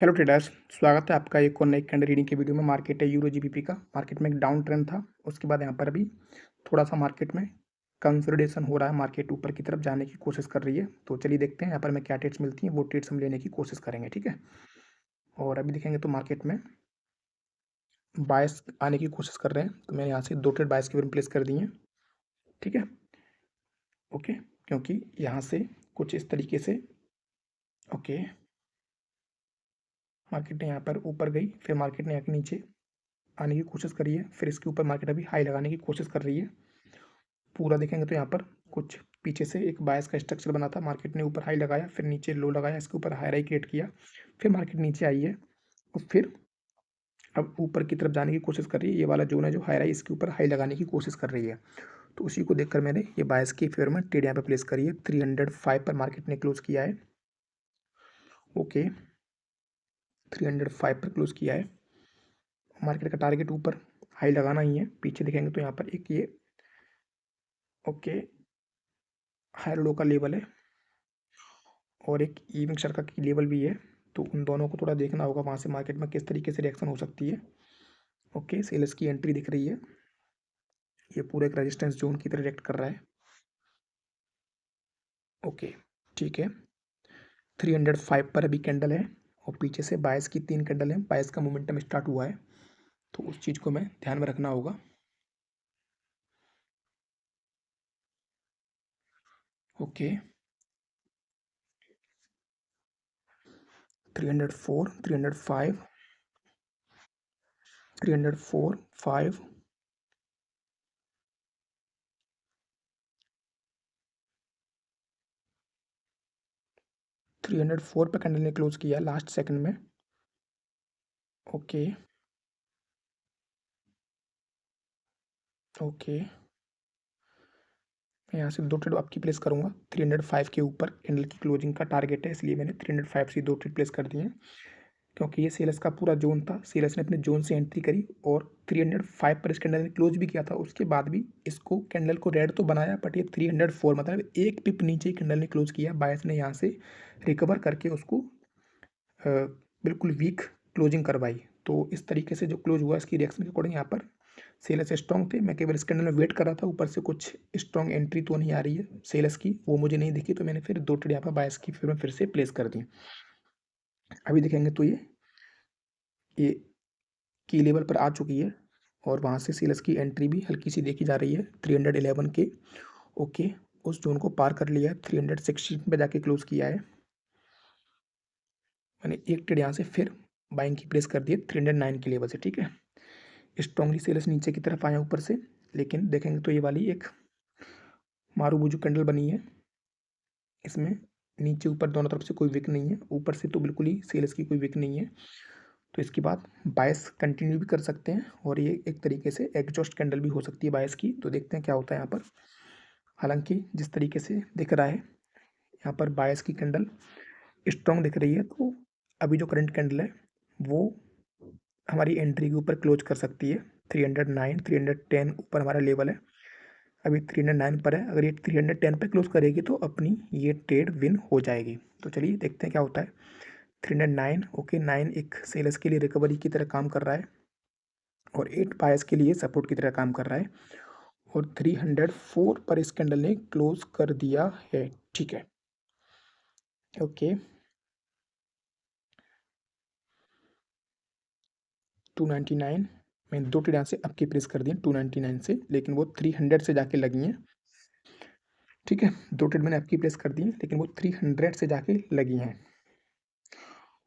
Hello traders, स्वागत है आपका एक और नई कैंडल रीडिंग की वीडियो में। मार्केट है यूरो जीबीपी का। मार्केट में एक डाउन ट्रेंड था, उसके बाद यहाँ पर अभी थोड़ा सा मार्केट में कंसोलिडेशन हो रहा है। मार्केट ऊपर की तरफ जाने की कोशिश कर रही है। तो चलिए देखते हैं यहाँ पर हमें क्या ट्रेड्स मिलती हैं, वो ट्रेड्स हम लेने की कोशिश करेंगे, ठीक है। और अभी देखेंगे तो मार्केट में बायस आने की कोशिश कर रहे हैं, तो मैंने यहाँ से 2 ट्रेड बायस के ऊपर प्लेस कर दिए हैं, ठीक है। ओके, क्योंकि यहाँ से कुछ इस तरीके से ओके मार्केट ने यहाँ पर ऊपर गई, फिर मार्केट ने यहाँ के नीचे आने की कोशिश करी है, फिर इसके ऊपर मार्केट अभी हाई लगाने की कोशिश कर रही है। पूरा देखेंगे तो यहाँ पर कुछ पीछे से एक बायस का स्ट्रक्चर बना था। मार्केट ने ऊपर हाई लगाया, फिर नीचे लो लगाया, इसके ऊपर हाई क्रिएट किया, फिर मार्केट नीचे आई है और फिर अब ऊपर की तरफ जाने की कोशिश कर रही है। ये वाला जोन है जो हाई, इसके ऊपर हाई लगाने की कोशिश कर रही है। तो उसी को देखकर मैंने ये बायस की फेवर में ट्रेड यहाँ पे प्लेस करी है। 305 पर मार्केट ने क्लोज किया है। ओके, 305 पर क्लोज किया है। मार्केट का टारगेट ऊपर हाई लगाना ही है। पीछे देखेंगे तो यहाँ पर एक ये ओके हाई लो का लेवल है और एक इवनिंग सर्कल की लेवल भी है। तो उन दोनों को थोड़ा देखना होगा, वहाँ से मार्केट में किस तरीके से रिएक्शन हो सकती है। ओके, सेल्स की एंट्री दिख रही है, ये पूरा एक रेजिस्टेंस जोन की तरह रिएक्ट कर रहा है। ओके, ठीक है। 305 पर अभी कैंडल है और पीछे से बायस की 3 कैंडल है। बायस का मोमेंटम स्टार्ट हुआ है, तो उस चीज़ को मैं ध्यान में रखना होगा। ओके, 304, 305, 304, 5, 304 पर कैंडल ने क्लोज किया लास्ट सेकंड में। ओके ओके, मैं यहाँ से 2 ट्रेड आपकी प्लेस करूँगा। 305 के ऊपर कैंडल की क्लोजिंग का टारगेट है, इसलिए मैंने 305 से 2 ट्रेड प्लेस कर दिए हैं। क्योंकि ये सेल्स का पूरा जोन था, सेल्स ने अपने जोन से एंट्री करी और 305 पर इस कैंडल ने क्लोज भी किया था। उसके बाद भी इसको कैंडल को रेड तो बनाया, बट ये 304 मतलब एक पिप नीचे ही कैंडल ने क्लोज किया। बायस ने यहाँ से रिकवर करके उसको बिल्कुल वीक क्लोजिंग करवाई। तो इस तरीके से जो क्लोज हुआ, इसकी रिएक्शन के अकॉर्डिंग यहाँ पर सेल्स स्ट्रॉन्ग थे। मैं केवल इस कैंडल में वेट कर रहा था, ऊपर से कुछ स्ट्रॉन्ग एंट्री तो नहीं आ रही है सेल्स की, वो मुझे नहीं दिखी, तो मैंने फिर 2 ट्रेड यहाँ पर बायस की फिर में फिर से प्लेस कर दी। अभी देखेंगे तो ये की लेवल पर आ चुकी है और वहाँ से सेल्स की एंट्री भी हल्की सी देखी जा रही है 311 के। ओके, उस जोन को पार कर लिया है, 316 पे जाके क्लोज किया है। मैंने एक ट्रेड यहाँ से फिर बाइंग की प्लेस कर दी है 309 के लेवल से, ठीक है। स्ट्रॉन्गली सेल्स नीचे की तरफ आया ऊपर से, लेकिन देखेंगे तो ये वाली एक मारूबुजू कैंडल बनी है। इसमें नीचे ऊपर दोनों तरफ से कोई विक नहीं है, ऊपर से तो बिल्कुल ही सेल्स की कोई विक नहीं है। तो इसके बाद बायस कंटिन्यू भी कर सकते हैं और ये एक तरीके से एग्जॉस्ट कैंडल भी हो सकती है बायस की। तो देखते हैं क्या होता है यहाँ पर। हालांकि जिस तरीके से दिख रहा है यहाँ पर बायस की कैंडल स्ट्रॉन्ग दिख रही है, तो अभी जो करंट कैंडल है वो हमारी एंट्री के ऊपर क्लोज कर सकती है। 309, 310 ऊपर हमारा लेवल है, अभी 309 पर है। अगर ये 310 पे क्लोज करेगी तो अपनी ये ट्रेड विन हो जाएगी। तो चलिए देखते हैं क्या होता है। 309, ओके, 9 एक सेल्स के लिए रिकवरी की तरह काम कर रहा है और 8 बायस के लिए सपोर्ट की तरह काम कर रहा है और 304 पर इस कैंडल ने क्लोज कर दिया है, ठीक है। ओके, 299 मैंने 2 ट्रेड यहाँ से आपकी प्रेस कर दी 299 से, लेकिन वो 300 से जाके लगी हैं, ठीक है। 2 ट्रेड मैंने आपकी प्लेस कर दी है, लेकिन वो 300 से जाके लगी हैं।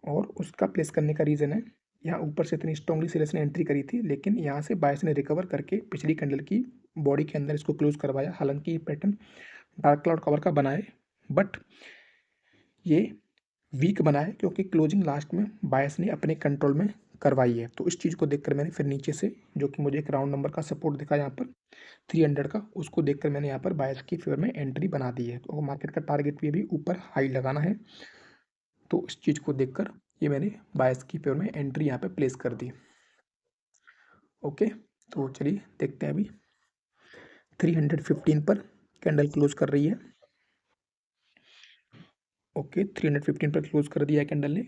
और उसका प्लेस करने का रीज़न है, यहाँ ऊपर से इतनी स्ट्रॉन्गली सेल्स ने एंट्री करी थी, लेकिन यहाँ से बायस ने रिकवर करके पिछली कैंडल की बॉडी के अंदर इसको क्लोज करवाया। हालांकि ये पैटर्न डार्क क्लाउड कवर का बना है, बट ये वीक बना है क्योंकि क्लोजिंग लास्ट में बायस ने अपने कंट्रोल में करवाई है। तो इस चीज़ को देखकर मैंने फिर नीचे से, जो कि मुझे एक राउंड नंबर का सपोर्ट दिखा यहाँ पर 300 का, उसको देखकर मैंने यहाँ पर बायस की फेवर में एंट्री बना दी है। तो मार्केट का टारगेट भी अभी ऊपर हाई लगाना है, तो इस चीज़ को देखकर ये मैंने बायस की फेवर में एंट्री यहाँ पे प्लेस कर दी। ओके, तो चलिए देखते हैं अभी 315 पर कैंडल क्लोज कर रही है। ओके, 315 पर क्लोज कर दिया है कैंडल ने।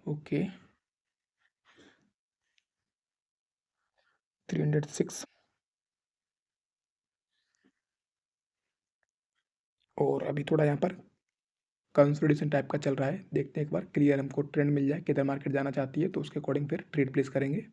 ओके 306 और अभी थोड़ा यहाँ पर कंसोलिडेशन टाइप का चल रहा है। देखते हैं एक बार क्लियर हमको ट्रेंड मिल जाए किधर मार्केट जाना चाहती है तो उसके अकॉर्डिंग फिर ट्रेड प्लेस करेंगे।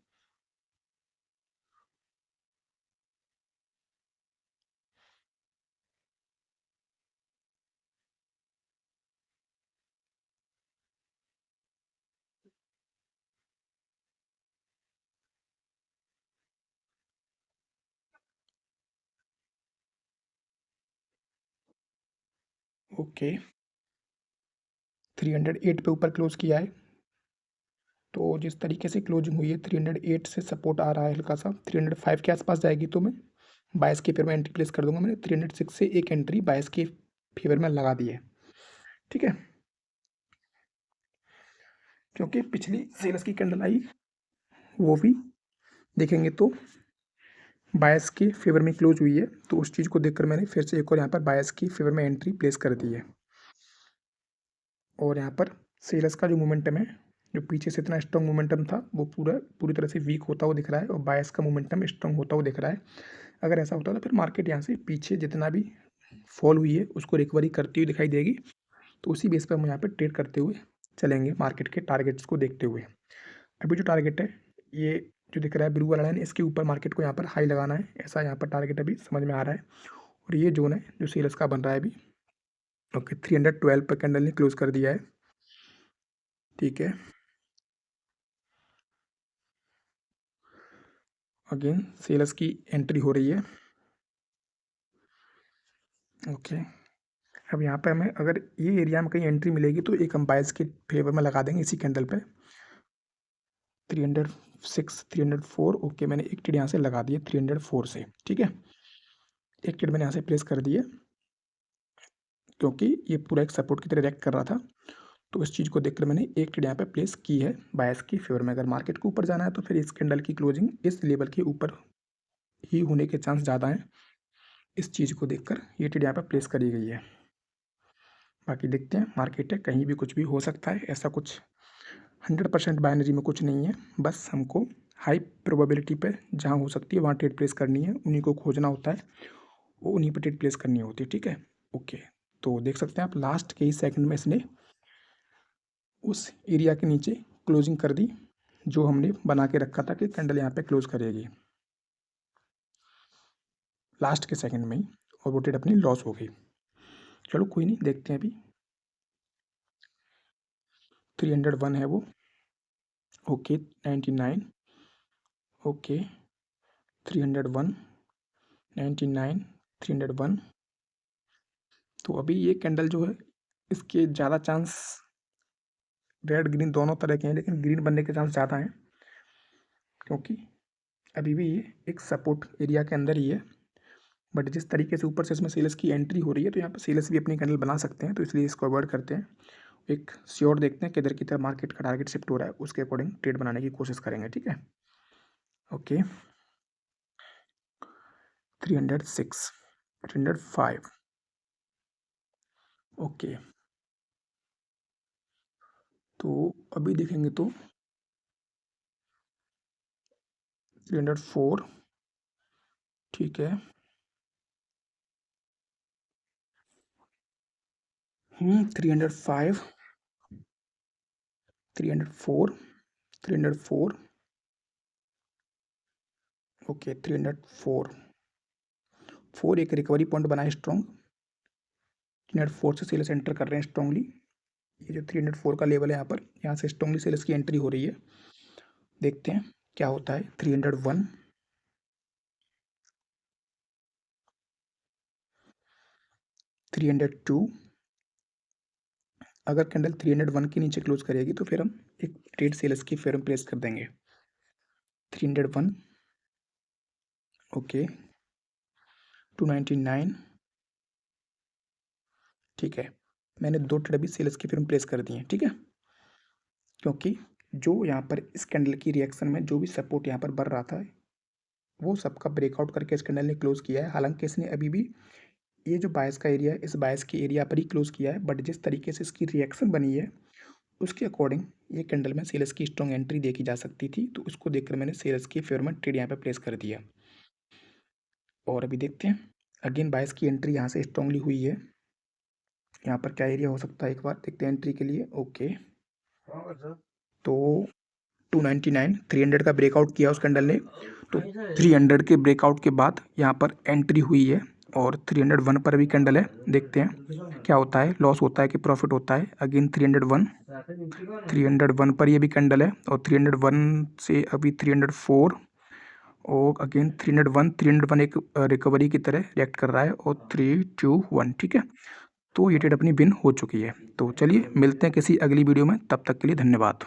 ओके 308 पे ऊपर क्लोज किया है। तो जिस तरीके से क्लोजिंग हुई है 308 से सपोर्ट आ रहा है हल्का सा, 305 के आसपास जाएगी तो मैं 22 के फेवर में एंट्री प्लेस कर दूंगा। मैंने 306 से एक एंट्री 22 के फेवर में लगा दी है, ठीक है। क्योंकि पिछली सेल्स की कैंडल आई वो भी देखेंगे तो 22 के फेवर में क्लोज हुई है, तो उस चीज़ को देखकर मैंने फिर से एक और यहाँ पर 22 की फेवर में एंट्री प्लेस कर दी है। और यहाँ पर सेल्स का जो मोमेंटम है, जो पीछे से इतना स्ट्रॉन्ग मोमेंटम था वो पूरी तरह से वीक होता हुआ दिख रहा है और 22 का मोमेंटम स्ट्रॉन्ग होता हुआ दिख रहा है। अगर ऐसा होता तो फिर मार्केट यहाँ से पीछे जितना भी फॉल हुई है उसको रिकवरी करती हुई दिखाई देगी। तो उसी बेस पर हम यहाँ पर ट्रेड करते हुए चलेंगे मार्केट के टारगेट्स को देखते हुए। अभी जो टारगेट है ये जो दिख रहा है ब्लू वाला लाइन, इसके ऊपर मार्केट को यहाँ पर हाई लगाना है, ऐसा यहाँ पर टारगेट अभी समझ में आ रहा है। और ये जोन है जो सेल्स का बन रहा है अभी। ओके 312 पर कैंडल ने क्लोज कर दिया है, ठीक है। अगेन सेल्स की एंट्री हो रही है। ओके अब यहाँ पे हमें अगर ये एरिया में कहीं एंट्री मिलेगी तो एक हम 22 के फेवर में लगा देंगे इसी कैंडल पे। 306 304 ओके मैंने एक ट्रेड यहाँ से लगा दिया 304 से, ठीक है। एक ट्रेड मैंने यहाँ से प्लेस कर दिया क्योंकि ये पूरा एक सपोर्ट की तरह रिएक्ट कर रहा था। तो इस चीज़ को देखकर मैंने एक ट्रेड यहाँ पे प्लेस की है 22 की फेवर में। अगर मार्केट को ऊपर जाना है तो फिर इस कैंडल की क्लोजिंग इस लेवल के ऊपर ही होने के चांस ज़्यादा हैं। इस चीज़ को देखकर ये ट्रेड यहाँ पर प्लेस करी गई है। बाकी देखते हैं मार्केट है कहीं भी कुछ भी हो सकता है, ऐसा कुछ 100% बाइनरी में कुछ नहीं है। बस हमको हाई प्रोबेबिलिटी पे जहाँ हो सकती है वहाँ ट्रेड प्लेस करनी है, उन्हीं को खोजना होता है, वो उन्हीं पर ट्रेड प्लेस करनी होती है, ठीक है। ओके तो देख सकते हैं आप लास्ट के ही सेकंड में इसने उस एरिया के नीचे क्लोजिंग कर दी जो हमने बना के रखा था कि कैंडल यहाँ पे क्लोज करेगी लास्ट के सेकंड में ही, और वो ट्रेड अपनी लॉस हो गई। चलो कोई नहीं, देखते हैं अभी 301 है वो। Okay 99 okay 301 99 301। तो अभी ये कैंडल जो है इसके ज़्यादा चांस रेड ग्रीन दोनों तरह के हैं, लेकिन ग्रीन बनने के चांस ज़्यादा हैं क्योंकि अभी भी ये एक सपोर्ट एरिया के अंदर ही है। बट जिस तरीके से ऊपर से इसमें सेल्स की एंट्री हो रही है तो यहाँ पर सेल्स भी अपनी कैंडल बना सकते हैं, तो इसलिए इसको अवॉइड करते हैं। एक श्योर देखते हैं किधर की तरफ मार्केट का टारगेट शिफ्ट हो रहा है, उसके अकॉर्डिंग ट्रेड बनाने की कोशिश करेंगे, ठीक है। ओके 306 305 ओके तो अभी देखेंगे तो 304 ठीक है। 305 304 304 ओके 304 4 एक रिकवरी पॉइंट बना है स्ट्रॉन्ग। 304 से सेल्स एंटर कर रहे हैं स्ट्रॉन्गली। ये जो 304 का लेवल है यहाँ से स्ट्रॉन्गली सेल्स की एंट्री हो रही है। देखते हैं क्या होता है। 301 302 अगर कैंडल 301 के नीचे क्लोज करेगी तो फिर हम एक ट्रेड सेल्स की फेयर प्लेस कर देंगे। 301 ओके 299 ठीक है। मैंने दो ट्रेड अभी सेल्स की फिर प्लेस कर दी हैं, ठीक है। क्योंकि जो यहाँ पर इस कैंडल की रिएक्शन में जो भी सपोर्ट यहाँ पर बढ़ रहा था वो सबका ब्रेकआउट करके इस कैंडल ने क्लोज किया है। हालांकि इसने अभी भी ये जो बायस का एरिया है इस बायस के एरिया पर ही क्लोज किया है, बट जिस तरीके से इसकी रिएक्शन बनी है उसके अकॉर्डिंग ये कैंडल में सेल्स की स्ट्रॉन्ग एंट्री देखी जा सकती थी, तो उसको देखकर मैंने सेल्स के फेवर में ट्रेड यहाँ पे प्लेस कर दिया। और अभी देखते हैं अगेन बायर्स की एंट्री यहाँ से स्ट्रांगली हुई है। यहाँ पर क्या एरिया हो सकता है, एक बार देखते हैं एंट्री के लिए। ओके, तो 299 300 का ब्रेकआउट किया उस कैंडल ने, तो 300 के ब्रेकआउट के बाद यहाँ पर एंट्री हुई है और 301 पर भी कैंडल है। देखते हैं क्या होता है, लॉस होता है कि प्रॉफिट होता है। अगेन 301 पर ये भी कैंडल है और 301 से अभी 304 और अगेन 301 एक रिकवरी की तरह रिएक्ट कर रहा है और 321। ठीक है, तो ये ट्रेड अपनी विन हो चुकी है। तो चलिए मिलते हैं किसी अगली वीडियो में, तब तक के लिए धन्यवाद।